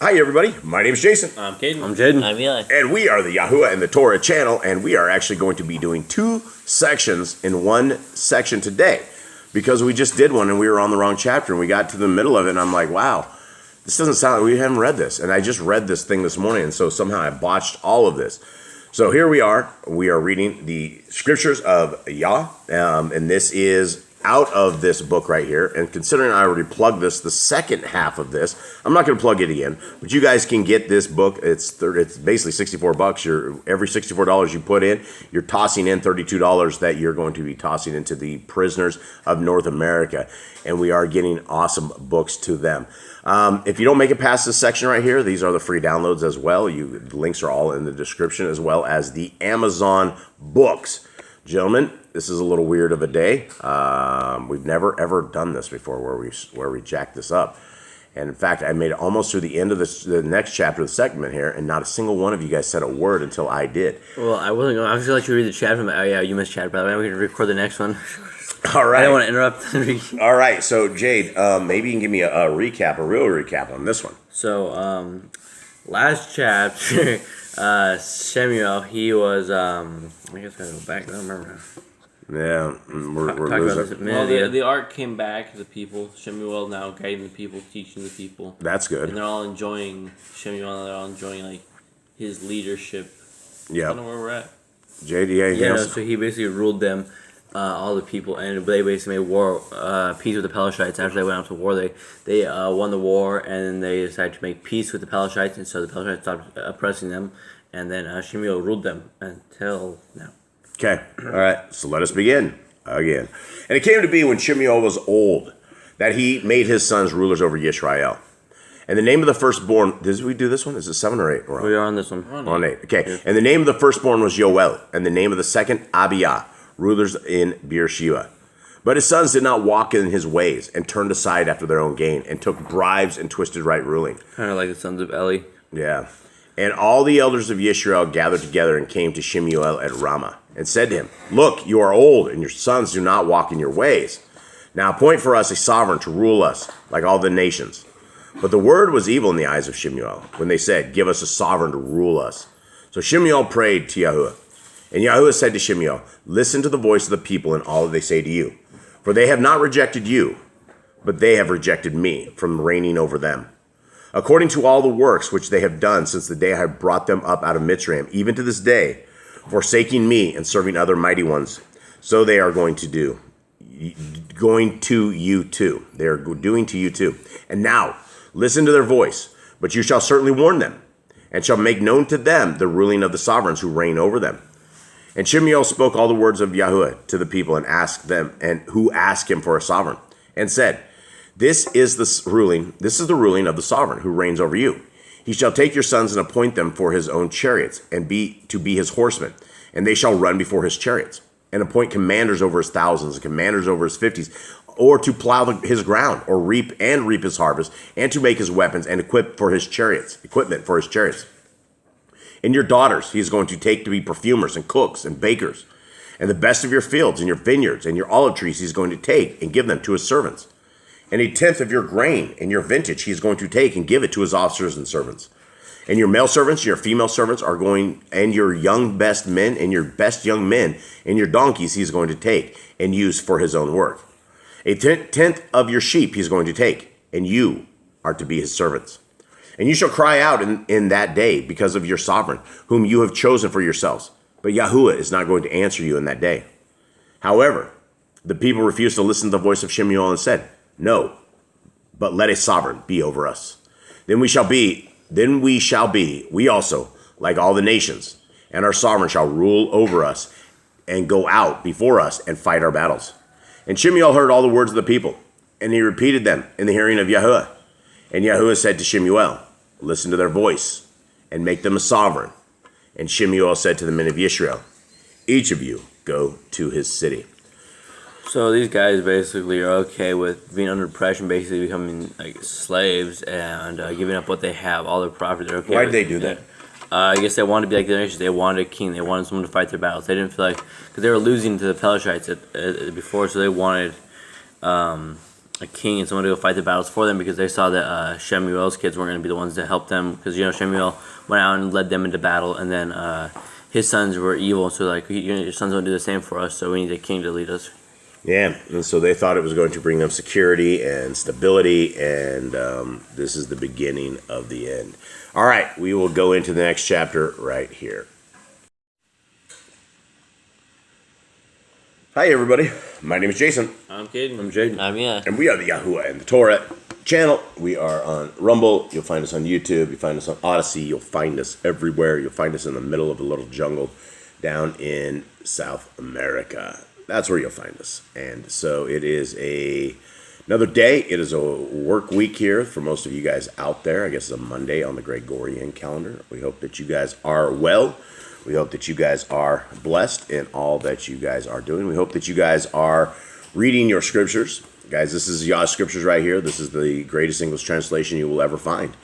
Hi everybody, my name is Jason. I'm Caden. I'm Jaden. I'm Eli. And we are the Yahuwah and the Torah channel, and we are actually going to be doing two sections in one section today. Because we just did one and we were on the wrong chapter and we got to the middle of it and I'm like, wow, this doesn't sound like we haven't read this. And I just read this thing this morning and so somehow I botched all of this. So here we are reading the Scriptures of Yah, and this is out of this book right here. And considering I already plugged this, the second half of this, I'm not going to plug it again, but you guys can get this book. It's basically $64. Every $64 you put in, you're tossing in $32 that you're going to be tossing into the prisoners of North America. And we are getting awesome books to them. If you don't make it past this section right here, these are the free downloads as well. The links are all in the description, as well as the Amazon books. Gentlemen, this is a little weird of a day. We've never ever done this before, where we jack this up. And in fact, I made it almost through the end of the next chapter of the segment here, and not a single one of you guys said a word until I did. Well, I wasn't going. I was going to let you read the chapter. Oh yeah, you missed chapter. By the way, we're going to record the next one. All right. I don't want to interrupt. All right. So Jade, maybe you can give me a real recap on this one. So, last chapter, SHEMU'ЄL, he was. I guess I gotta go back. I don't remember. Yeah, we're losing. Well, the ark came back to the people. SHEMU'EL now guiding the people, teaching the people. That's good. And they're all enjoying SHEMU'EL. They're all enjoying like his leadership. Yeah. I don't know where we're at. JD, yeah. So he basically ruled them, all the people, and they basically made war, peace with the Pelashites. After they went out to war, they won the war, and then they decided to make peace with the Pelashites, and so the Pelashites stopped oppressing them, and then SHEMU'EL ruled them until now. Okay, all right, so let us begin again. And it came to be when SHEMU'EL was old that he made his sons rulers over Yisrael. And the name of the firstborn, did we do this one? Is it 7 or 8? We are on this one. On 8, okay. Yeah. And the name of the firstborn was Yoel, and the name of the second, Abiyah, rulers in Beersheba. But his sons did not walk in his ways and turned aside after their own gain and took bribes and twisted right ruling. Kind of like the sons of Eli. Yeah. And all the elders of Yisrael gathered together and came to SHEMU'EL at Ramah and said to him, "Look, you are old, and your sons do not walk in your ways. Now appoint for us a sovereign to rule us, like all the nations." But the word was evil in the eyes of SHEMU'EL when they said, "Give us a sovereign to rule us." So SHEMU'EL prayed to Yahuwah. And Yahuwah said to SHEMU'EL, "Listen to the voice of the people and all that they say to you. For they have not rejected you, but they have rejected me from reigning over them. According to all the works which they have done since the day I have brought them up out of Mitzrayim, even to this day, forsaking me and serving other mighty ones, so they are going to do. Going to you too. They are doing to you too. And now, listen to their voice, but you shall certainly warn them, and shall make known to them the ruling of the sovereigns who reign over them." And SHEMU'EL spoke all the words of Yahuwah to the people and asked them, and who asked him for a sovereign, and said, This is the ruling of the sovereign who reigns over you. He shall take your sons and appoint them for his own chariots, and to be his horsemen, and they shall run before his chariots, and appoint commanders over his thousands and commanders over his 50s, or to plow his ground, or reap his harvest, and to make his weapons and equipment for his chariots. And your daughters he is going to take to be perfumers and cooks and bakers, and the best of your fields and your vineyards and your olive trees he is going to take and give them to his servants. And 1/10 of your grain and your vintage he is going to take and give it to his officers and servants. And your male servants and your female servants are going, and your young best men and your best young men and your donkeys he is going to take and use for his own work. 1/10 of your sheep he is going to take, and you are to be his servants. And you shall cry out in that day because of your sovereign, whom you have chosen for yourselves. But Yahuwah is not going to answer you in that day. However, the people refused to listen to the voice of SHEMU'EL and said, "No, but let a sovereign be over us. Then we shall be, we also, like all the nations, and our sovereign shall rule over us and go out before us and fight our battles." And SHEMU'EL heard all the words of the people, and he repeated them in the hearing of Yahuwah. And Yahuwah said to SHEMU'EL, "Listen to their voice, and make them a sovereign." And SHEMU'EL said to the men of Yisrael, "Each of you go to his city." So these guys basically are okay with being under oppression, basically becoming like slaves and giving up what they have, all their property. They're okay. Why did they do that? I guess they wanted to be like the nations. They wanted a king. They wanted someone to fight their battles. They didn't feel like, because they were losing to the Pelashites before, so they wanted a king and someone to go fight the battles for them, because they saw that Shemuel's kids weren't going to be the ones to help them, because Shemuel went out and led them into battle, and then his sons were evil, so like your sons don't do the same for us, so we need a king to lead us. Yeah, and so they thought it was going to bring them security and stability, and this is the beginning of the end. All right, we will go into the next chapter right here. Hi, everybody. My name is Jason. I'm kidding. I'm Jaden. I'm Yah. And we are the Yahuwah and the Torah channel. We are on Rumble. You'll find us on YouTube. You'll find us on Odyssey. You'll find us everywhere. You'll find us in the middle of a little jungle down in South America. That's where you'll find us. And so it is another day. It is a work week here for most of you guys out there. I guess it's a Monday on the Gregorian calendar. We hope that you guys are well. We hope that you guys are blessed in all that you guys are doing. We hope that you guys are reading your scriptures. Guys, this is Yah Scriptures right here. This is the greatest English translation you will ever find.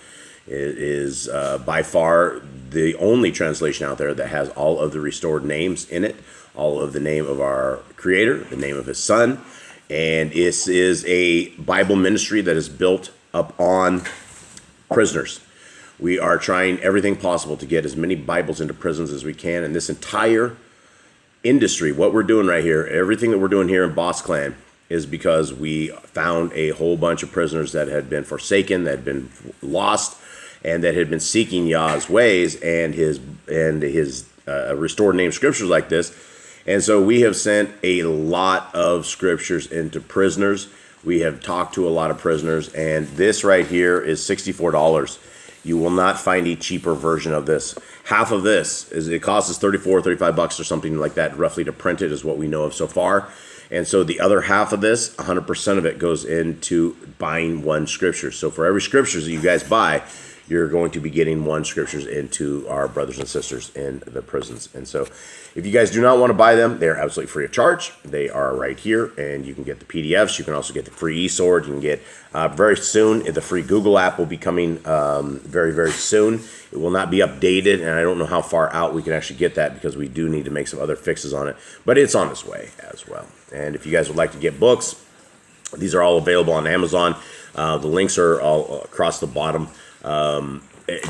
It is by far the only translation out there that has all of the restored names in it, all of the name of our Creator, the name of His Son. And this is a Bible ministry that is built up on prisoners. We are trying everything possible to get as many Bibles into prisons as we can. And this entire industry, what we're doing right here, everything that we're doing here in Boss Clan is because we found a whole bunch of prisoners that had been forsaken, that had been lost, and that had been seeking Yah's ways and his restored name scriptures like this. And so we have sent a lot of scriptures into prisoners. We have talked to a lot of prisoners, and this right here is $64. You will not find a cheaper version of this. Half of this it costs us $35 or something like that, roughly, to print it, is what we know of so far. And so the other half of this, 100% of it goes into buying one scripture. So for every scriptures that you guys buy, you're going to be getting one scriptures into our brothers and sisters in the prisons. And so if you guys do not want to buy them, they're absolutely free of charge. They are right here, and you can get the PDFs. You can also get the free eSword. You can get very soon, the free Google app will be coming very, very soon. It will not be updated, and I don't know how far out we can actually get that, because we do need to make some other fixes on it. But it's on its way as well. And if you guys would like to get books, these are all available on Amazon. The links are all across the bottom.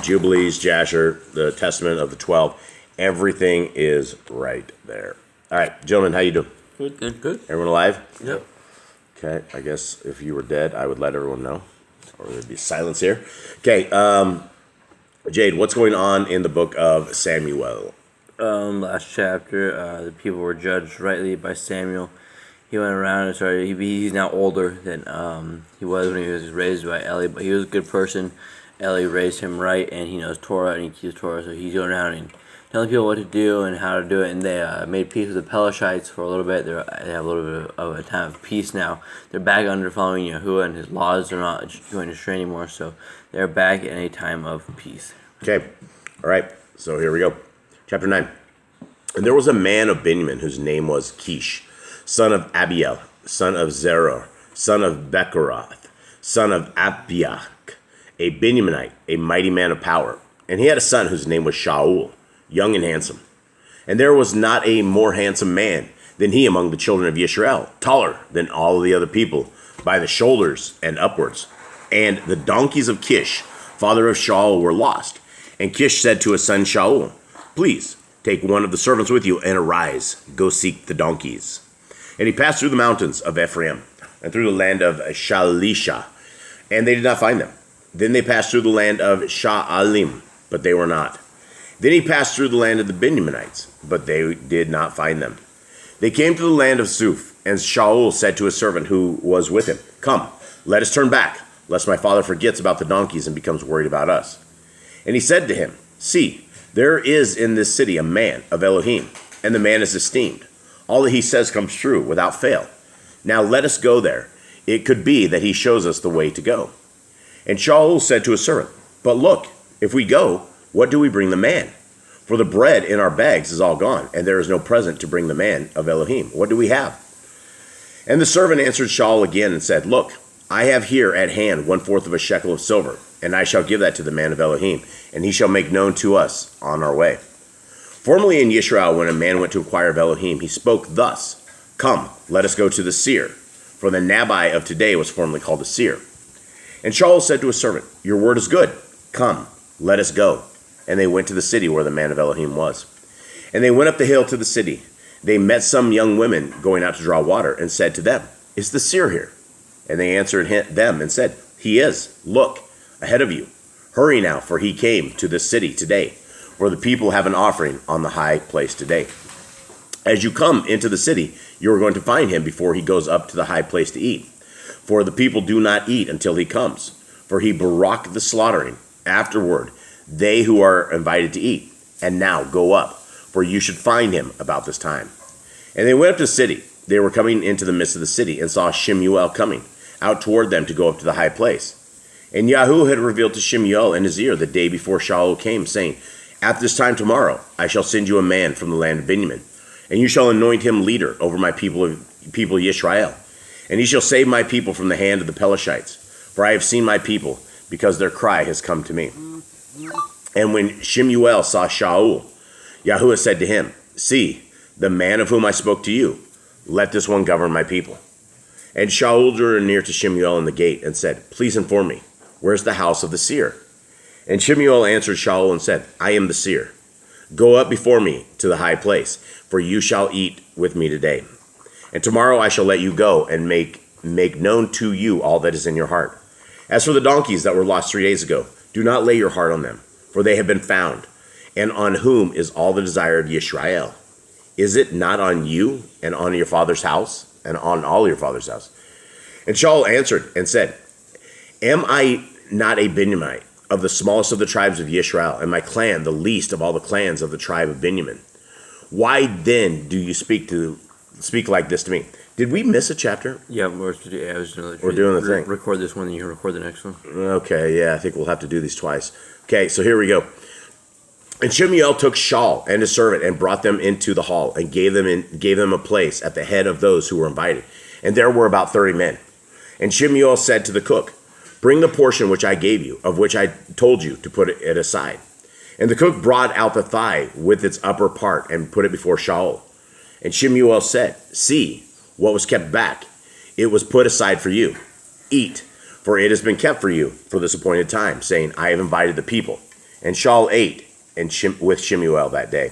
Jubilees, Jasher, the Testament of the 12, everything is right there. All right, gentlemen, how you doing? Good. Everyone alive? Yep. Okay, I guess if you were dead, I would let everyone know, or there'd be silence here. Okay, Jade, what's going on in the book of Samuel? Last chapter, the people were judged rightly by Samuel. He went around and started. He's now older than he was when he was raised by Eli, but he was a good person. Eli raised him right, and he knows Torah, and he keeps Torah, so he's going around and telling people what to do and how to do it. And they made peace with the Pelishites for a little bit. They have a little bit of a time of peace now. They're back under following Yahuwah, and his laws. They're not going astray anymore, so they're back in a time of peace. Okay, all right, so here we go. Chapter 9. And there was a man of Benjamin whose name was Kish, son of Abiel, son of Zeror, son of Bechorath, son of Abiach, a Benjaminite, a mighty man of power. And he had a son whose name was Shaul, young and handsome. And there was not a more handsome man than he among the children of Yisrael, taller than all the other people, by the shoulders and upwards. And the donkeys of Kish, father of Shaul, were lost. And Kish said to his son Shaul, "Please, take one of the servants with you, and arise, go seek the donkeys." And he passed through the mountains of Ephraim, and through the land of Shalisha, and they did not find them. Then they passed through the land of Sha'alim, but they were not. Then he passed through the land of the Benjaminites, but they did not find them. They came to the land of Zuph, and Shaul said to his servant who was with him, "Come, let us turn back, lest my father forgets about the donkeys and becomes worried about us." And he said to him, "See, there is in this city a man of Elohim, and the man is esteemed. All that he says comes true without fail. Now let us go there. It could be that he shows us the way to go." And Shaul said to his servant, "But look, if we go, what do we bring the man? For the bread in our bags is all gone, and there is no present to bring the man of Elohim. What do we have?" And the servant answered Shaul again and said, "Look, I have here at hand 1/4 of a shekel of silver, and I shall give that to the man of Elohim, and he shall make known to us on our way." Formerly in Yisrael, when a man went to inquire of Elohim, he spoke thus, "Come, let us go to the seer." For the Nabai of today was formerly called a seer. And Shaul said to his servant, Your word is good. Come, let us go. And they went to the city where the man of Elohim was. And they went up the hill to the city. They met some young women going out to draw water, and said to them, Is the seer here? And they answered them and said, He is. Look, ahead of you. Hurry now, for he came to this city today, for the people have an offering on the high place today. As you come into the city, you are going to find him before he goes up to the high place to eat. For the people do not eat until he comes, for he barak the slaughtering. Afterward, they who are invited to eat. And now go up, for you should find him about this time. And they went up to the city. They were coming into the midst of the city, and saw SHEMU'EL coming out toward them to go up to the high place. And Yahoo had revealed to SHEMU'EL in his ear the day before Shaul came, saying, At this time tomorrow I shall send you a man from the land of Benjamin, and you shall anoint him leader over my people Yisrael. And he shall save my people from the hand of the Pelishites. For I have seen my people, because their cry has come to me. And when SHEMU'EL saw Shaul, Yahuwah said to him, See, the man of whom I spoke to you, let this one govern my people. And Shaul drew near to SHEMU'EL in the gate, and said, Please inform me, where's the house of the seer? And SHEMU'EL answered Shaul and said, I am the seer. Go up before me to the high place, for you shall eat with me today. And tomorrow I shall let you go, and make known to you all that is in your heart. As for the donkeys that were lost 3 days ago, do not lay your heart on them, for they have been found. And on whom is all the desire of Yisrael? Is it not on you, and on your father's house, and on all your father's house? And Shaul answered and said, Am I not a Benjamite, of the smallest of the tribes of Yisrael, and my clan the least of all the clans of the tribe of Benjamin? Why then do you speak like this to me? Did we miss a chapter? Yeah, we're doing the thing. Record this one, and you can record the next one. Okay, yeah, I think we'll have to do these twice. Okay, so here we go. And SHEMU'EL took Shaul and his servant and brought them into the hall, and gave them a place at the head of those who were invited. And there were about 30 men. And SHEMU'EL said to the cook, Bring the portion which I gave you, of which I told you to put it aside. And the cook brought out the thigh with its upper part, and put it before Shaul. And SHEMU'EL said, See, what was kept back, it was put aside for you. Eat, for it has been kept for you for this appointed time, saying, I have invited the people. And Shaul ate with SHEMU'EL that day.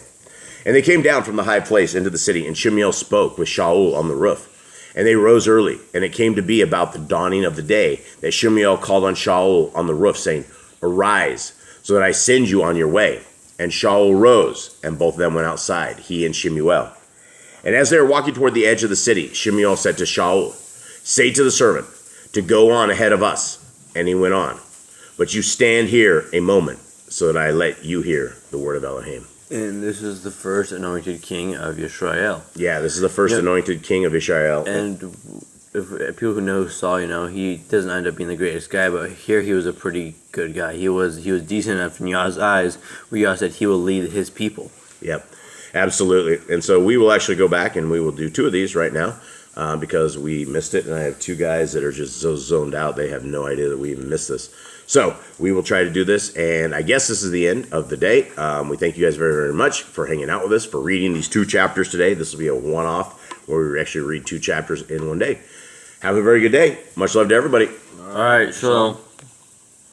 And they came down from the high place into the city, and SHEMU'EL spoke with Shaul on the roof. And they rose early, and it came to be about the dawning of the day that SHEMU'EL called on Shaul on the roof, saying, Arise, so that I send you on your way. And Shaul rose, and both of them went outside, he and SHEMU'EL. And as they were walking toward the edge of the city, SHEMU'EL said to Shaul, Say to the servant to go on ahead of us. And he went on. But you stand here a moment, so that I let you hear the word of Elohim. And this is the first anointed king of Yisrael. Yeah, this is the first anointed king of Israel. And if people who know Saul, he doesn't end up being the greatest guy, but here he was a pretty good guy. He was decent enough in Yah's eyes, where Yah said he will lead his people. Yep, absolutely. And so we will actually go back, and we will do 2 of these right now, because we missed it, and I have 2 guys that are just so zoned out, they have no idea that we even missed this. So we will try to do this, and I guess this is the end of the day. We thank you guys very, very much for hanging out with us, for reading these 2 chapters today. This will be a one-off where we actually read 2 chapters in one day. Have a very good day. Much love to everybody. All right, shalom.